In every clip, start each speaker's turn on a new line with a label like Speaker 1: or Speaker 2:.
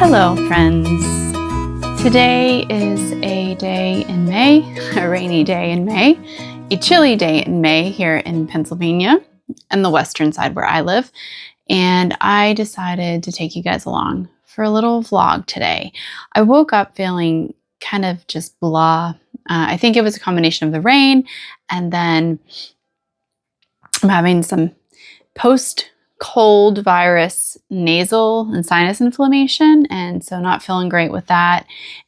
Speaker 1: Hello, friends. Today is a day in May, a rainy day in May, a chilly day in May here in Pennsylvania and the western side where I live. And I decided to take you guys along for a little vlog today. I woke up feeling kind of just blah. I think it was a combination of the rain, and then I'm having some post-cold virus nasal and sinus inflammation, and so not feeling great with that.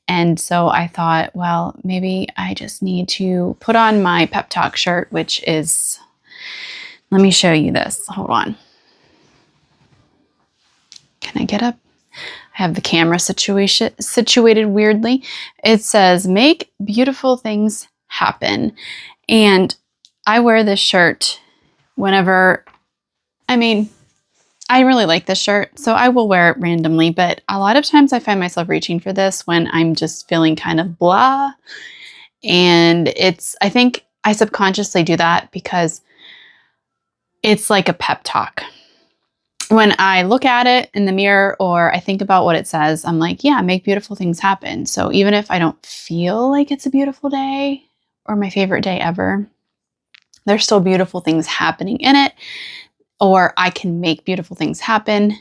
Speaker 1: And so I thought, well, maybe I just need to put on my pep talk shirt, which is, let me show you this. Hold on. Can I get up? I have the camera situated weirdly. It says, "Make beautiful things happen." And I wear this shirt whenever, I really like this shirt, so I will wear it randomly, but a lot of times I find myself reaching for this when I'm just feeling kind of blah. And I think I subconsciously do that because it's like a pep talk. When I look at it in the mirror or I think about what it says, I'm like, yeah, make beautiful things happen. So even if I don't feel like it's a beautiful day or my favorite day ever, there's still beautiful things happening in it. Or I can make beautiful things happen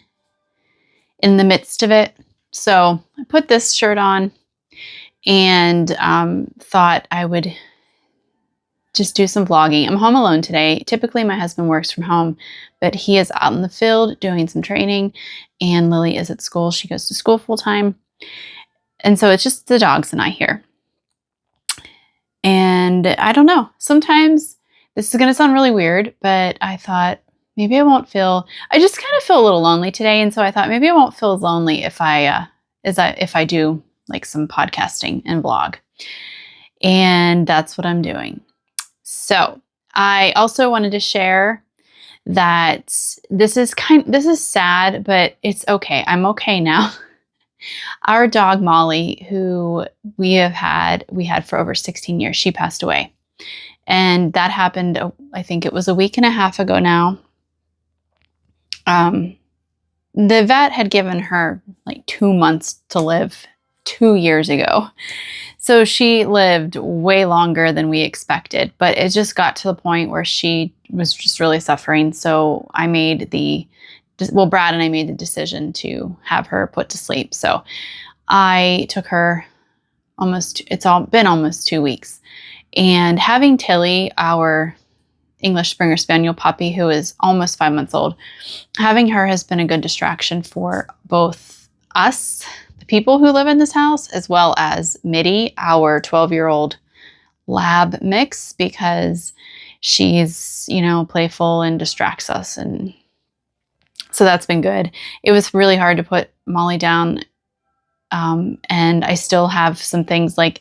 Speaker 1: in the midst of it. So I put this shirt on and thought I would just do some vlogging. I'm home alone today. Typically my husband works from home, but he is out in the field doing some training, and Lily is at school. She goes to school full time. And so it's just the dogs and I here. And I don't know, sometimes this is going to sound really weird, but I thought, maybe I just kind of feel a little lonely today. And so I thought maybe I won't feel as lonely if I do like some podcasting and vlog. And that's what I'm doing. So I also wanted to share that this is sad, but it's okay. I'm okay now. Our dog Molly, who we had for over 16 years, she passed away. And that happened, I think it was a week and a half ago now. The vet had given her like 2 months to live 2 years ago. So she lived way longer than we expected, but it just got to the point where she was just really suffering. So Brad and I made the decision to have her put to sleep. So I took her it's been almost 2 weeks. And having Tilly, our English Springer Spaniel puppy, who is almost 5 months old, having her has been a good distraction for both us, the people who live in this house, as well as Mitty, our 12-year-old lab mix, because she's, playful and distracts us. And so that's been good. It was really hard to put Molly down. And I still have some things, like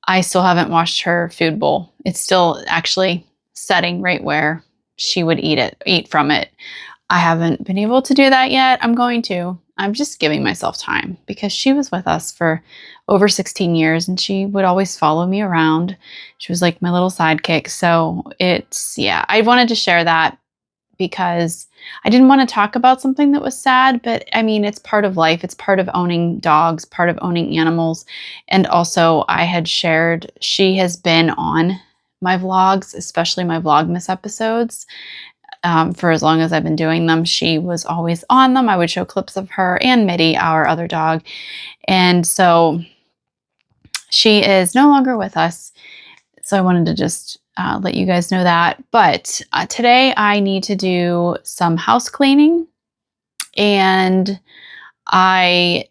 Speaker 1: I still haven't washed her food bowl. It's still actually setting right where she would eat from it. I haven't been able to do that yet. I'm going to. I'm just giving myself time because she was with us for over 16 years and she would always follow me around. She was like my little sidekick. So I wanted to share that because I didn't want to talk about something that was sad, but it's part of life. It's part of owning dogs, part of owning animals. And also I had shared, she has been on my vlogs, especially my Vlogmas episodes, for as long as I've been doing them. She was always on them. I would show clips of her and Mitty, our other dog. And so she is no longer with us. So I wanted to just let you guys know that. But today I need to do some house cleaning, and I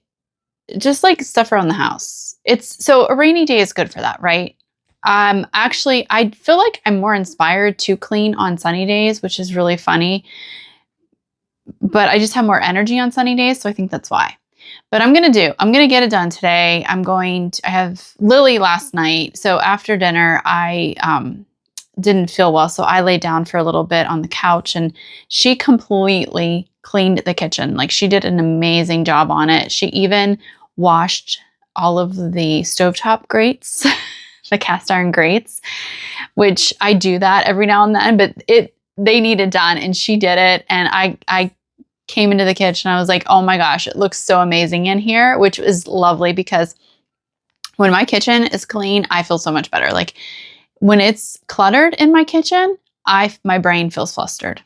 Speaker 1: just like stuff around the house. So a rainy day is good for that, right? Actually, I feel like I'm more inspired to clean on sunny days, which is really funny, but I just have more energy on sunny days. So I think that's why. But I'm going to get it done today. I have Lily last night. So after dinner, I didn't feel well. So I laid down for a little bit on the couch, and she completely cleaned the kitchen. Like, she did an amazing job on it. She even washed all of the stovetop grates, the cast iron grates, which I do that every now and then, but they needed done, and she did it. And I came into the kitchen. I was like, oh my gosh, it looks so amazing in here, which is lovely because when my kitchen is clean, I feel so much better. Like when it's cluttered in my kitchen, my brain feels flustered.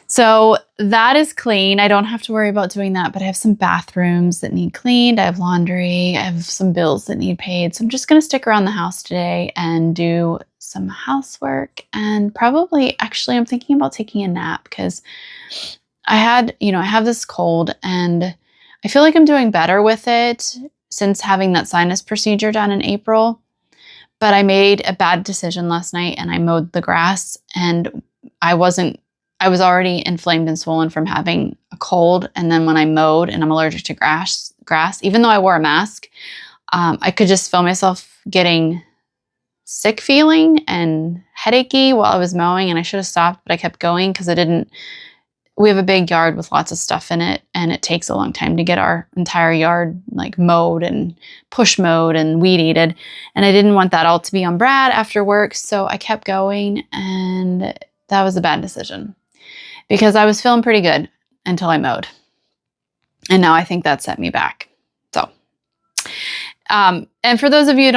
Speaker 1: So that is clean. I don't have to worry about doing that, but I have some bathrooms that need cleaned. I have laundry. I have some bills that need paid. So I'm just going to stick around the house today and do some housework, and probably actually I'm thinking about taking a nap because I have this cold and I feel like I'm doing better with it since having that sinus procedure done in April. But I made a bad decision last night and I mowed the grass, and I was already inflamed and swollen from having a cold. And then when I mowed, and I'm allergic to grass, even though I wore a mask, I could just feel myself getting sick feeling and headachy while I was mowing, and I should have stopped, but I kept going because we have a big yard with lots of stuff in it, and it takes a long time to get our entire yard like mowed and push mowed and weed eated. And I didn't want that all to be on Brad after work. So I kept going, and that was a bad decision because I was feeling pretty good until I mowed. And now I think that set me back. So, and for those of you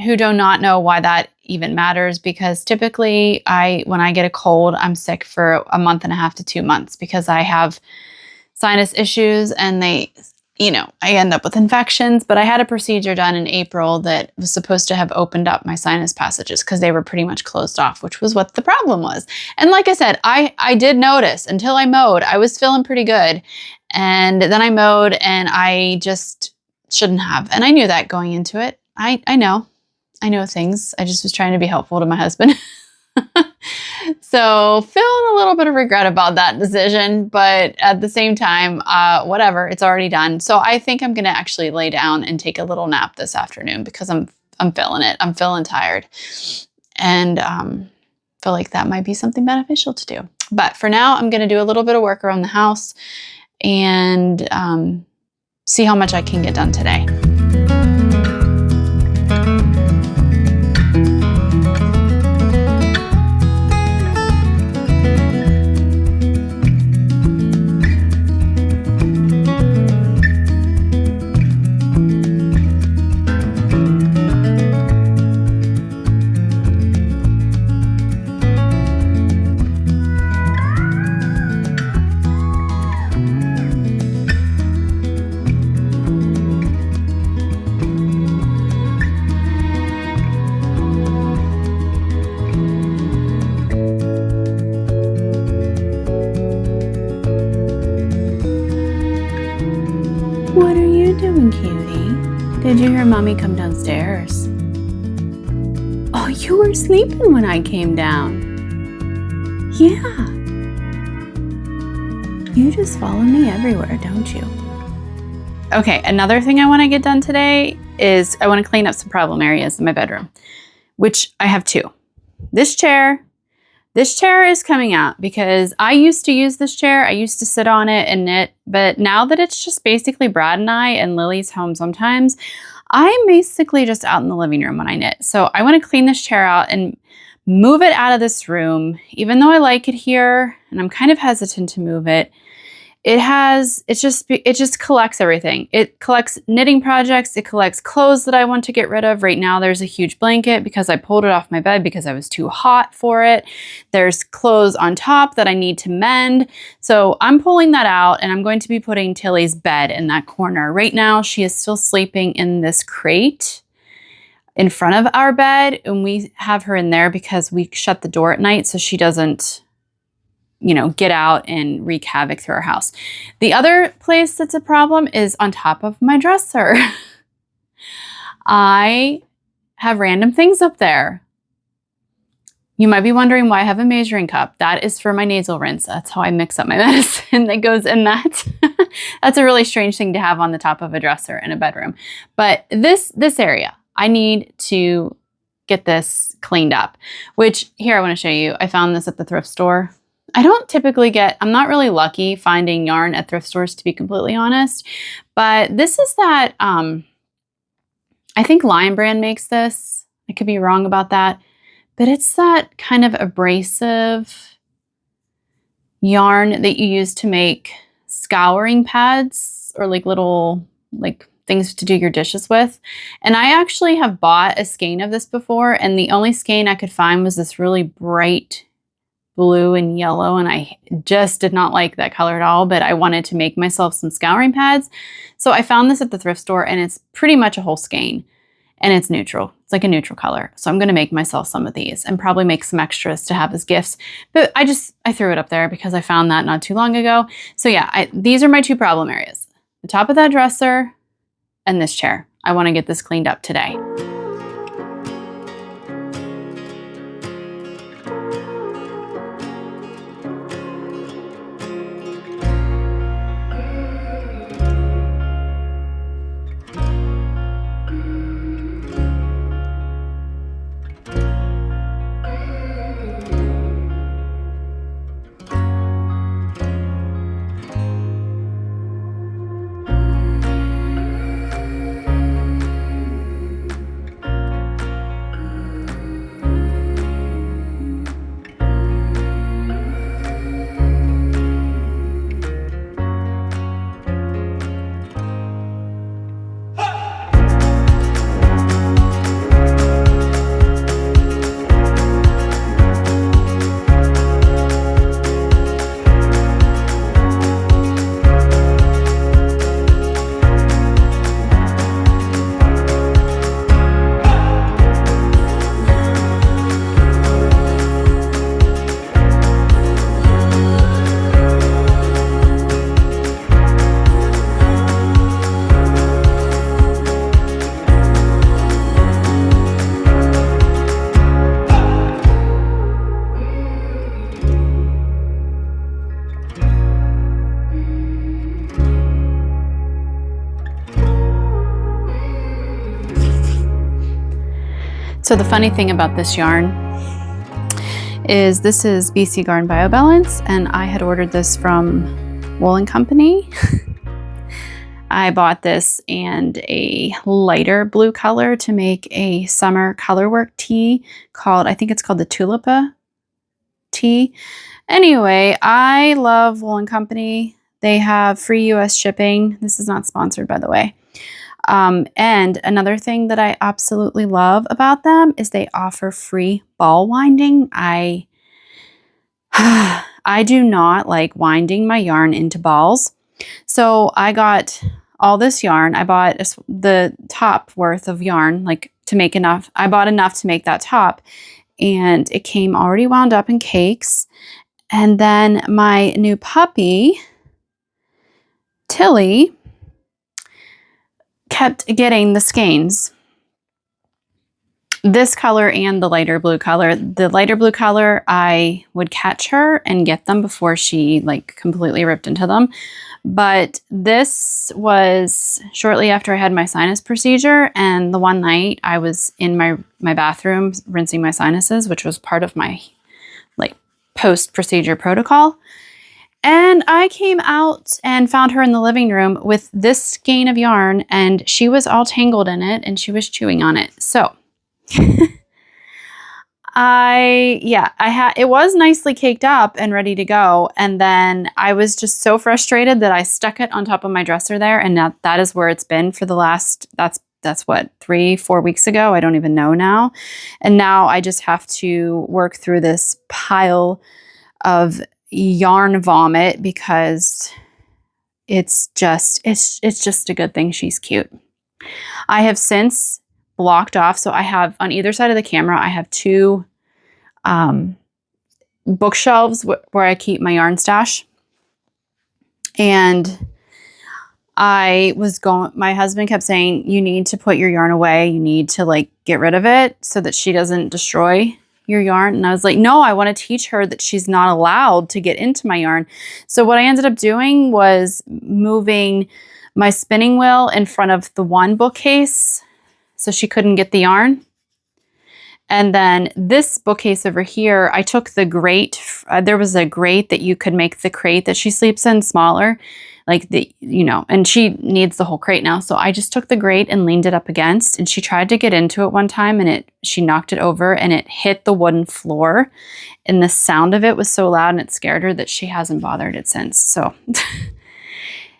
Speaker 1: who do not know why that even matters, because typically when I get a cold, I'm sick for a month and a half to 2 months because I have sinus issues and I end up with infections. But I had a procedure done in April that was supposed to have opened up my sinus passages because they were pretty much closed off, which was what the problem was. And like I said, I did notice until I mowed, I was feeling pretty good. And then I mowed and I just shouldn't have. And I knew that going into it. I know things. I just was trying to be helpful to my husband. So feeling a little bit of regret about that decision, but at the same time, whatever, it's already done. So I think I'm going to actually lay down and take a little nap this afternoon because I'm feeling it. I'm feeling tired, and feel like that might be something beneficial to do. But for now, I'm going to do a little bit of work around the house and see how much I can get done today. What are you doing, cutie? Did you hear Mommy come downstairs? Oh, you were sleeping when I came down. Yeah. You just follow me everywhere, don't you? Okay, another thing I want to get done today is I want to clean up some problem areas in my bedroom, which I have two. This chair is coming out because I used to use this chair. I used to sit on it and knit, but now that it's just basically Brad and I and Lily's home sometimes, I'm basically just out in the living room when I knit. So I want to clean this chair out and move it out of this room. Even though I like it here and I'm kind of hesitant to move it, it just collects everything. It collects knitting projects. It collects clothes that I want to get rid of. Right now there's a huge blanket because I pulled it off my bed because I was too hot for it. There's clothes on top that I need to mend. So I'm pulling that out and I'm going to be putting Tilly's bed in that corner. Right now she is still sleeping in this crate in front of our bed, and we have her in there because we shut the door at night so she doesn't get out and wreak havoc through our house. The other place that's a problem is on top of my dresser. I have random things up there. You might be wondering why I have a measuring cup. That is for my nasal rinse. That's how I mix up my medicine that goes in that. That's a really strange thing to have on the top of a dresser in a bedroom. But this area, I need to get this cleaned up, which here I want to show you. I found this at the thrift store. I don't typically I'm not really lucky finding yarn at thrift stores, to be completely honest, but this is that, I think Lion Brand makes this. I could be wrong about that, but it's that kind of abrasive yarn that you use to make scouring pads or like little like things to do your dishes with. And I actually have bought a skein of this before, and the only skein I could find was this really bright blue and yellow, and I just did not like that color at all, but I wanted to make myself some scouring pads. So I found this at the thrift store, and it's pretty much a whole skein, and it's neutral. It's like a neutral color. So I'm going to make myself some of these and probably make some extras to have as gifts. But I threw it up there because I found that not too long ago. So yeah, these are my two problem areas. The top of that dresser and this chair. I want to get this cleaned up today. So the funny thing about this yarn is this is BC Garden BioBalance, and I had ordered this from Wool & Company. I bought this and a lighter blue color to make a summer colorwork tee called, I think it's called the Tulipa tee. Anyway, I love Wool & Company. They have free US shipping. This is not sponsored, by the way. And another thing that I absolutely love about them is they offer free ball winding. I do not like winding my yarn into balls. So I got all this yarn. I bought the top worth of yarn, like to make enough. I bought enough to make that top, and it came already wound up in cakes. And then my new puppy, Tilly, kept getting the skeins, this color and the lighter blue color. The lighter blue color, I would catch her and get them before she like completely ripped into them. But this was shortly after I had my sinus procedure, and the one night I was in my bathroom rinsing my sinuses, which was part of my like post-procedure protocol. And I came out and found her in the living room with this skein of yarn, and she was all tangled in it and she was chewing on it. So it was nicely caked up and ready to go. And then I was just so frustrated that I stuck it on top of my dresser there. And now that is where it's been for the last, that's what, 3-4 weeks ago. I don't even know now. And now I just have to work through this pile of yarn vomit because it's just a good thing she's cute. I have since blocked off, so I have on either side of the camera, I have two bookshelves where I keep my yarn stash. And my husband kept saying, you need to put your yarn away. You need to like get rid of it so that she doesn't destroy your yarn. And I was like, no, I want to teach her that she's not allowed to get into my yarn. So what I ended up doing was moving my spinning wheel in front of the one bookcase so she couldn't get the yarn. And then this bookcase over here, I took the grate. There was a grate that you could make the crate that she sleeps in smaller. like and she needs the whole crate now. So I just took the grate and leaned it up against, and she tried to get into it one time and she knocked it over and it hit the wooden floor, and the sound of it was so loud and it scared her that she hasn't bothered it since. So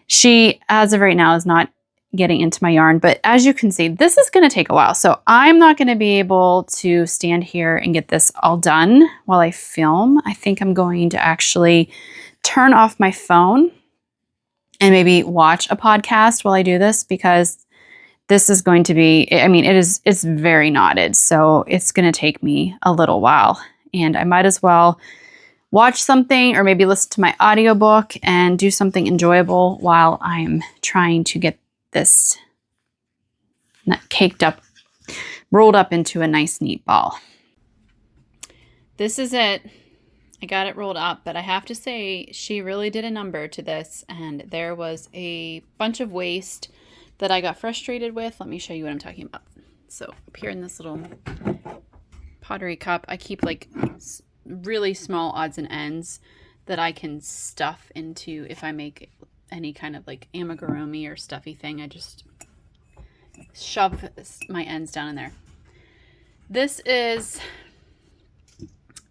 Speaker 1: she, as of right now, is not getting into my yarn, but as you can see, this is going to take a while. So I'm not going to be able to stand here and get this all done while I film. I think I'm going to actually turn off my phone and maybe watch a podcast while I do this, because this is going to be, it's very knotted. So it's going to take me a little while, and I might as well watch something or maybe listen to my audiobook and do something enjoyable while I'm trying to get this caked up, rolled up into a nice neat ball. This is it. I got it rolled up, but I have to say she really did a number to this, and there was a bunch of waste that I got frustrated with. Let me show you what I'm talking about. So up here in this little pottery cup, I keep like really small odds and ends that I can stuff into if I make any kind of like amigurumi or stuffy thing. I just shove my ends down in there. This is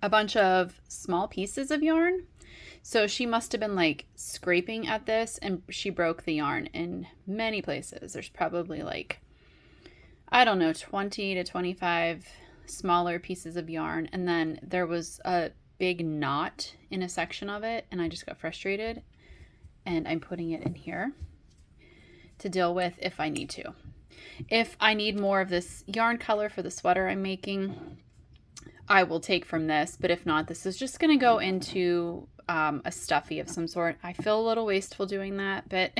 Speaker 1: a bunch of small pieces of yarn. So she must have been like scraping at this, and she broke the yarn in many places. There's probably like, I don't know, 20 to 25 smaller pieces of yarn. And then there was a big knot in a section of it, and I just got frustrated. And I'm putting it in here to deal with if I need to. If I need more of this yarn color for the sweater I'm making, I will take from this. But if not, this is just going to go into a stuffy of some sort. I feel a little wasteful doing that, but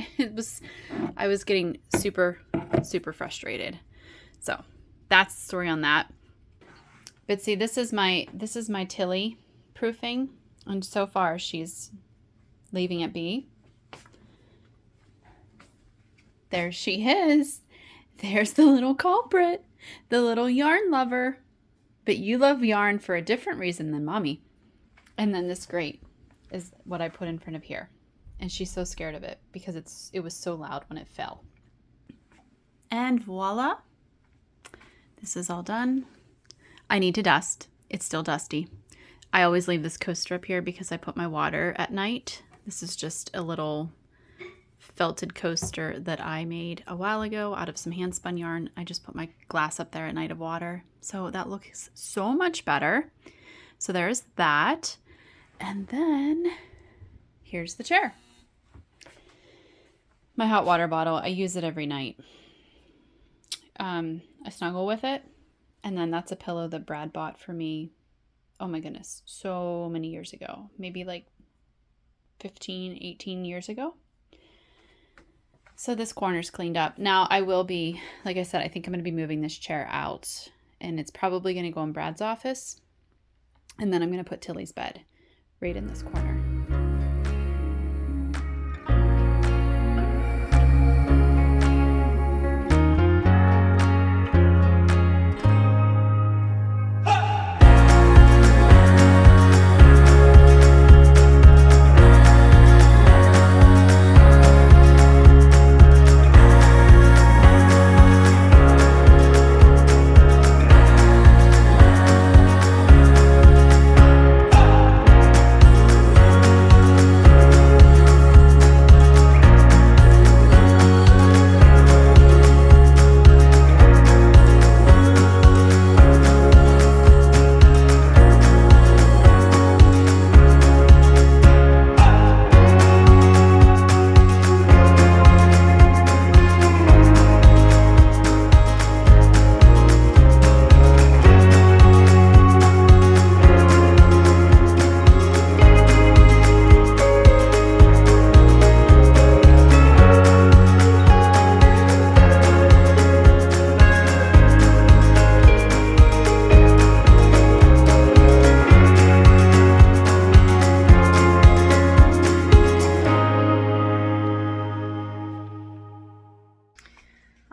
Speaker 1: I was getting super, super frustrated. So that's the story on that. But see, this is my Tilly proofing, and so far she's leaving it be. There she is. There's the little culprit, the little yarn lover. But you love yarn for a different reason than mommy. And then this grate is what I put in front of here. And she's so scared of it because it was so loud when it fell. And voila. This is all done. I need to dust. It's still dusty. I always leave this coaster up here because I put my water at night. This is just a little felted coaster that I made a while ago out of some hand spun yarn. I just put my glass up there at night of water. So that looks so much better. So there's that. And then here's the chair. My hot water bottle, I use it every night. I snuggle with it. And then that's a pillow that Brad bought for me. Oh my goodness, so many years ago. Maybe like 15, 18 years ago. So this corner's cleaned up. Now I will be, like I said, I think I'm going to be moving this chair out, and it's probably going to go in Brad's office. And then I'm going to put Tilly's bed right in this corner.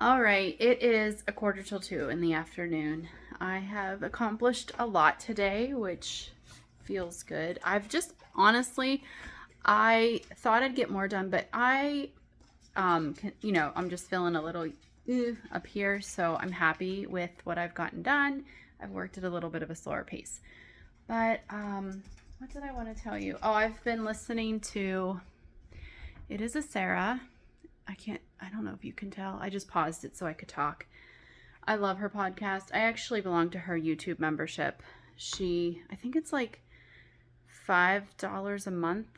Speaker 1: All right, it is 1:45 in the afternoon. I have accomplished a lot today, which feels good. I've just, honestly, I thought I'd get more done, but I'm just feeling a little up here, so I'm happy with what I've gotten done. I've worked at a little bit of a slower pace. But what did I want to tell you? Oh, I've been listening to, it is a Sarah. I don't know if you can tell. I just paused it so I could talk. I love her podcast. I actually belong to her YouTube membership. I think it's like $5 a month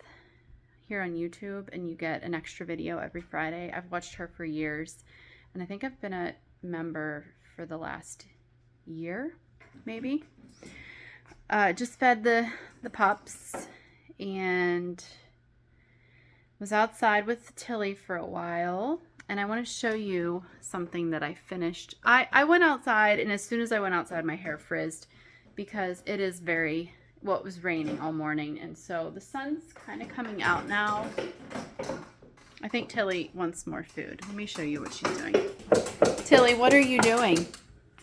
Speaker 1: here on YouTube, and you get an extra video every Friday. I've watched her for years, and I think I've been a member for the last year, maybe. Just fed the pups and was outside with Tilly for a while, and I want to show you something that I finished. I went outside, and as soon as I went outside, my hair frizzed because it is it was raining all morning, and so the sun's kind of coming out now. I think Tilly wants more food. Let me show you what she's doing. Tilly, what are you doing?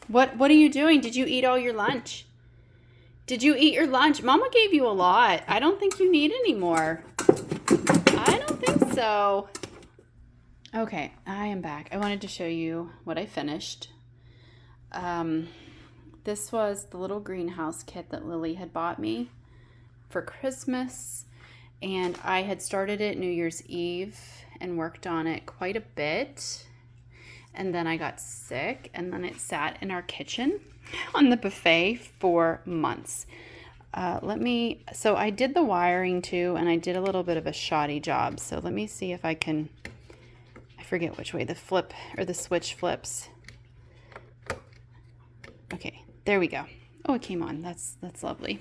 Speaker 1: What are you doing? Did you eat all your lunch? Did you eat your lunch? Mama gave you a lot. I don't think you need any more. I don't think so. Okay, I am back. I wanted to show you what I finished. This was the little greenhouse kit that Lily had bought me for Christmas, and I had started it New Year's Eve and worked on it quite a bit, and then I got sick, and then it sat in our kitchen on the buffet for months. So I did the wiring too, and I did a little bit of a shoddy job. So let me see if I forget which way the switch flips. Okay, there we go. Oh, it came on. That's lovely.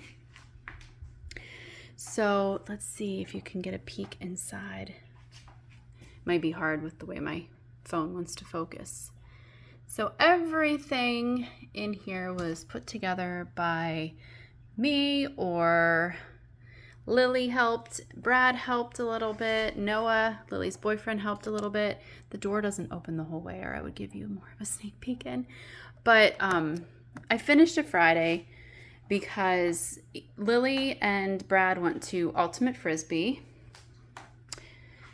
Speaker 1: So let's see if you can get a peek inside. Might be hard with the way my phone wants to focus. So everything in here was put together by me, or Lily helped, Brad helped a little bit, Noah, Lily's boyfriend, helped a little bit. The door doesn't open the whole way, or I would give you more of a sneak peek in. But I finished it Friday because Lily and Brad went to Ultimate Frisbee,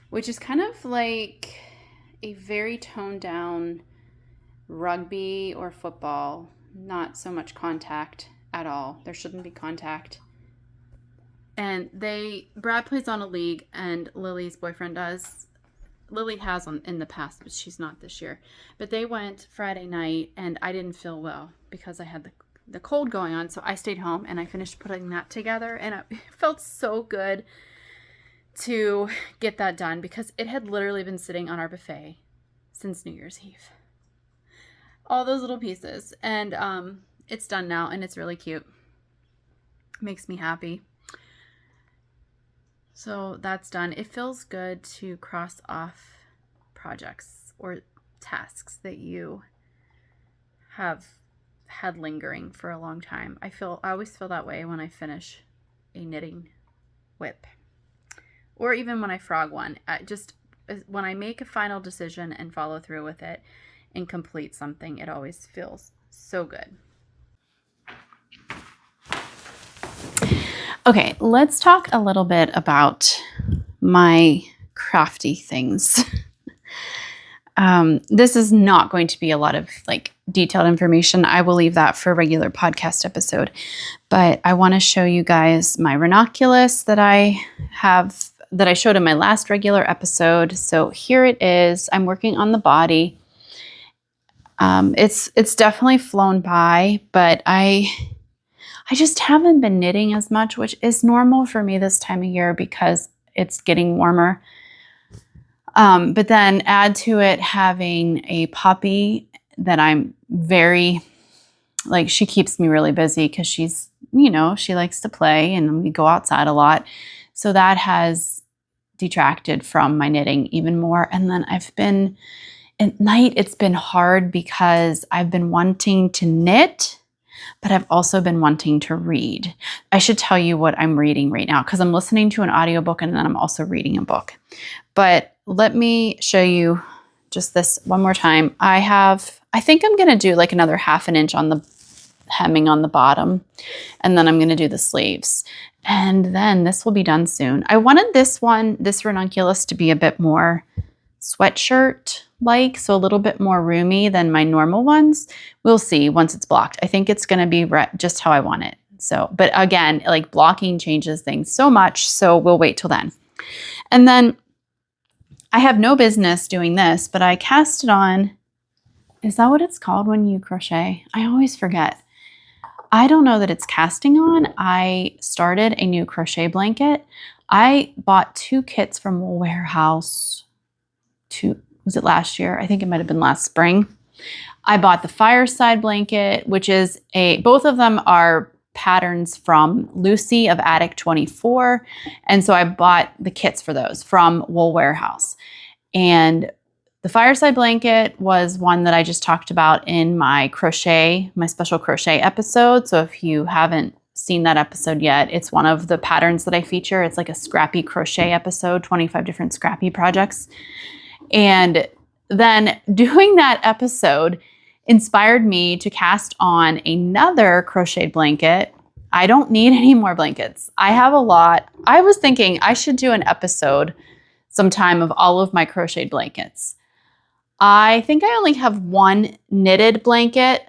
Speaker 1: which is kind of like a very toned down rugby or football, not so much contact at all. There shouldn't be contact. And Brad plays on a league, and Lily's boyfriend does. Lily has in the past, but she's not this year. But they went Friday night, and I didn't feel well because I had the cold going on. So I stayed home, and I finished putting that together, and it felt so good to get that done because it had literally been sitting on our buffet since New Year's Eve. All those little pieces, and it's done now, and it's really cute. Makes me happy. So that's done. It feels good to cross off projects or tasks that you have had lingering for a long time. I always feel that way when I finish a knitting whip, or even when I frog one. When I make a final decision and follow through with it and complete something, it always feels so good. Okay, let's talk a little bit about my crafty things. This is not going to be a lot of detailed information. I will leave that for a regular podcast episode. But I want to show you guys my ranunculus that I showed in my last regular episode. So here it is. I'm working on the body. It's definitely flown by, but I just haven't been knitting as much, which is normal for me this time of year because it's getting warmer. But then add to it having a puppy that I'm very, she keeps me really busy because she's, she likes to play and we go outside a lot. So that has detracted from my knitting even more. And then at night, it's been hard because I've been wanting to knit, but I've also been wanting to read. I should tell you what I'm reading right now because I'm listening to an audiobook and then I'm also reading a book. But let me show you just this one more time. I think I'm going to do another 1/2 inch on the hemming on the bottom. And then I'm going to do the sleeves. And then this will be done soon. I wanted this ranunculus, to be a bit more sweatshirt-like, so a little bit more roomy than my normal ones. We'll see once it's blocked. I think it's going to be just how I want it. So, but again, like blocking changes things so much, so we'll wait till then. And then I have no business doing this, but I cast it on. Is that what it's called when you crochet? I always forget. I don't know that it's casting on. I started a new crochet blanket. I bought 2 kits from Wool Warehouse. Was it last year? I think it might have been last spring. I bought the fireside blanket, which is both of them are patterns from Lucy of Attic 24. And so I bought the kits for those from Wool Warehouse. And the fireside blanket was one that I just talked about in my special crochet episode. So if you haven't seen that episode yet, it's one of the patterns that I feature. It's like a scrappy crochet episode, 25 different scrappy projects. And then doing that episode inspired me to cast on another crocheted blanket. I don't need any more blankets. I have a lot. I was thinking I should do an episode sometime of all of my crocheted blankets. I think I only have 1 knitted blanket,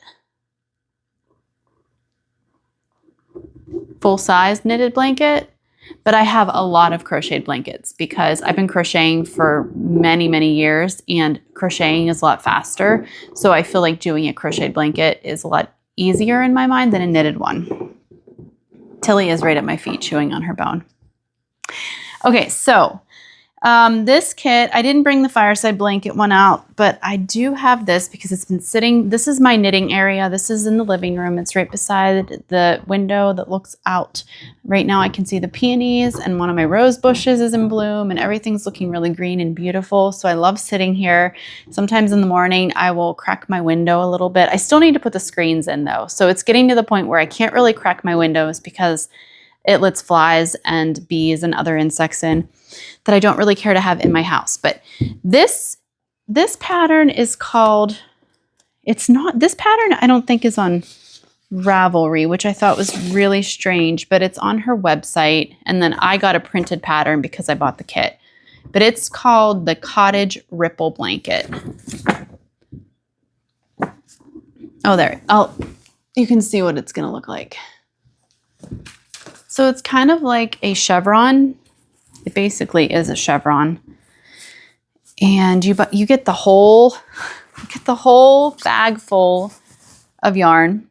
Speaker 1: full-size knitted blanket, but I have a lot of crocheted blankets because I've been crocheting for many, many years, and crocheting is a lot faster. So I feel like doing a crocheted blanket is a lot easier in my mind than a knitted one. Tilly is right at my feet chewing on her bone. Okay, so this kit, I didn't bring the fireside blanket one out, but I do have this because it's been sitting. This is my knitting area. This is in the living room. It's right beside the window that looks out. Right now I can see the peonies, and one of my rose bushes is in bloom, and everything's looking really green and beautiful. So I love sitting here. Sometimes in the morning I will crack my window a little bit. I still need to put the screens in though. So it's getting to the point where I can't really crack my windows because it lets flies and bees and other insects in that I don't really care to have in my house. But this pattern is called, this pattern I don't think is on Ravelry, which I thought was really strange, but it's on her website. And then I got a printed pattern because I bought the kit. But it's called the Cottage Ripple Blanket. Oh, there. You can see what it's going to look like. So it's kind of like a chevron. It basically is a chevron. And you get the whole bag full of yarn.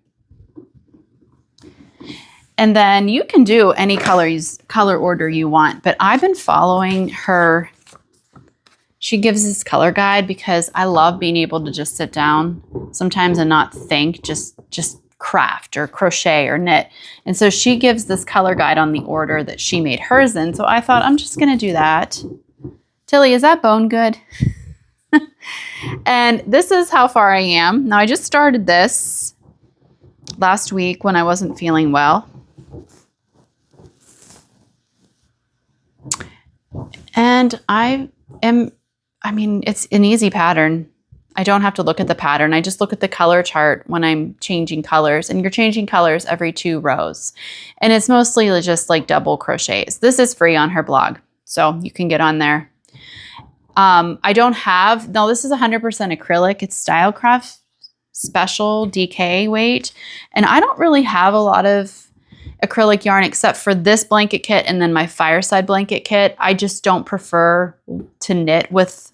Speaker 1: And then you can do any color order you want, but I've been following her. She gives this color guide because I love being able to just sit down sometimes and not think, just craft or crochet or knit. And so she gives this color guide on the order that she made hers in. So I thought I'm just going to do that. Tilly, is that bone good? And this is how far I am. Now I just started this last week when I wasn't feeling well. And it's an easy pattern. I don't have to look at the pattern. I just look at the color chart when I'm changing colors, and you're changing colors every 2 rows. And it's mostly just like double crochets. This is free on her blog, so you can get on there. This is 100% acrylic. It's Stylecraft special DK weight. And I don't really have a lot of acrylic yarn except for this blanket kit and then my fireside blanket kit. I just don't prefer to knit with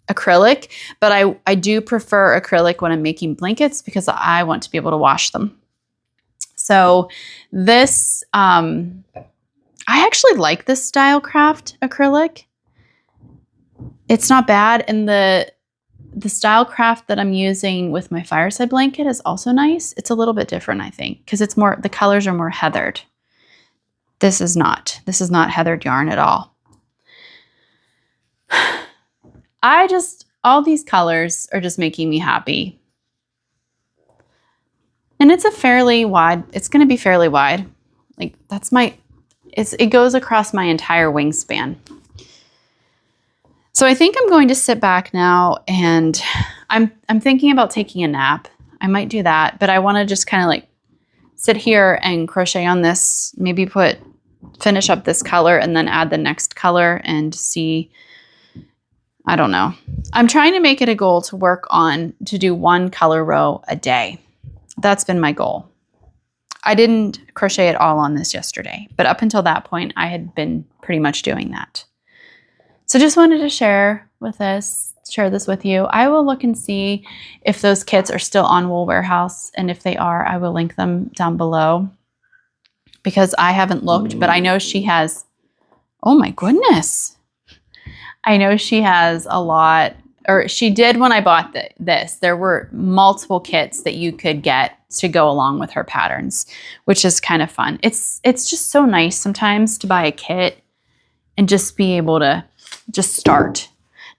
Speaker 1: acrylic, but I do prefer acrylic when I'm making blankets because I want to be able to wash them. So this, I actually like this Stylecraft acrylic. It's not bad. And the Stylecraft that I'm using with my fireside blanket is also nice. It's a little bit different, I think, because the colors are more heathered. This is not heathered yarn at all. All these colors are just making me happy. And it's going to be fairly wide. Like it goes across my entire wingspan. So I think I'm going to sit back now, and I'm thinking about taking a nap. I might do that, but I want to just kind of like sit here and crochet on this, maybe finish up this color and then add the next color and see, I don't know. I'm trying to make it a goal to do 1 color row a day. That's been my goal. I didn't crochet at all on this yesterday, but up until that point, I had been pretty much doing that. So just wanted to share this with you. I will look and see if those kits are still on Wool Warehouse, and if they are, I will link them down below because I haven't looked, but I know she has, oh my goodness. I know she has a lot, or she did when I bought this. There were multiple kits that you could get to go along with her patterns, which is kind of fun. It's just so nice sometimes to buy a kit and just be able to just start.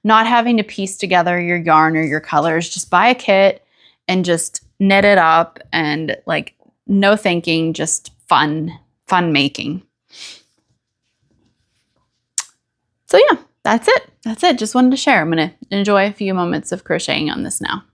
Speaker 1: Not having to piece together your yarn or your colors. Just buy a kit and just knit it up and like no thinking, just fun making. So yeah, that's it. Just wanted to share. I'm going to enjoy a few moments of crocheting on this now.